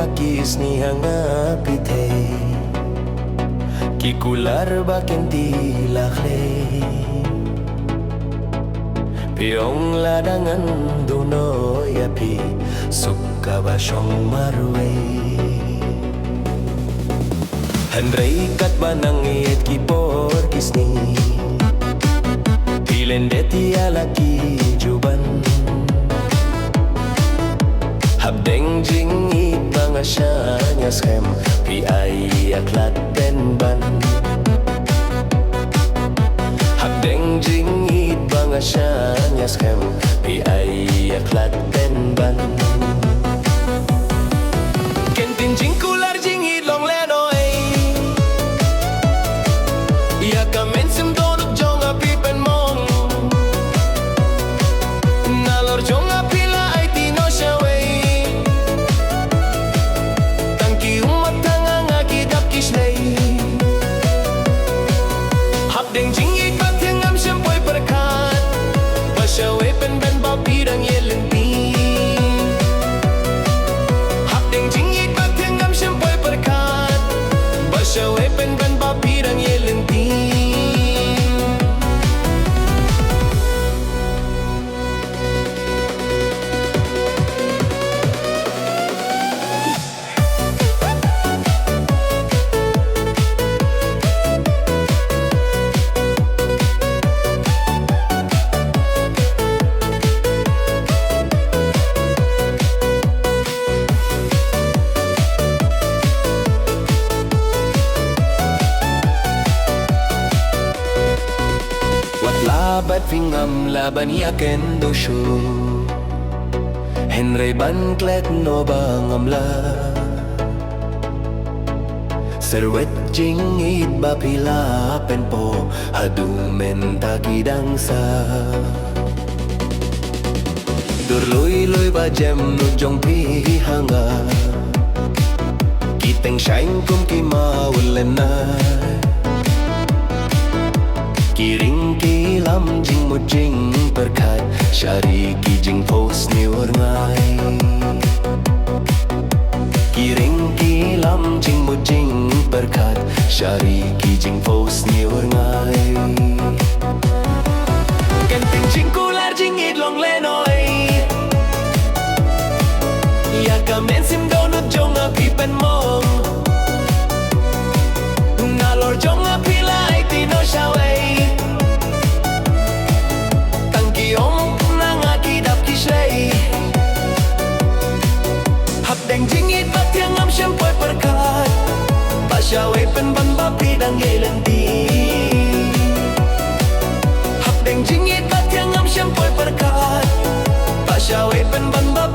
kakis ni hanga pite kikular baken dilakle piong ladangan duno yapi suka ba shong marwei handray kat banang iet kipor kisni pilendeti alaki juban habdeng jing it mga syanya skem pi ay aklat den ban habdeng jing it mga syanya skem pi ay aklat den ban kentin jing kular jing it long lenoy ya kamen sim donut jong api pen mong nalor jong api la ay tino shawe habdeng jing it bat yang am shampoy perkat bashawe pen ben ba pirang yelen pi habdeng jing it bat yang am shampoy perkat bashawe pen ben ba pirang yelen pi labat fingam laban yaken doshu henry ban klet no bangam la serwet jing it bapila pen po hadu men takidang sa durloy loy ba jem no jong pi hanga kiteng shine kum ki maulena kiring kilam jing mo jing perkat syari ki jing pos ni ngai kiring kilam jing mo jing perkat syari ki jing pos ni ngai kenting jing kular jing it long lenoy ya kamen sim donut jong api pen mong nalor jong api lai tino shawe habdeng jing it bat yang am shampoy perkat bashawe pen ban ba pidang yelen ti habdeng jing it bat yang am shampoy perkat bashawe pen ban ba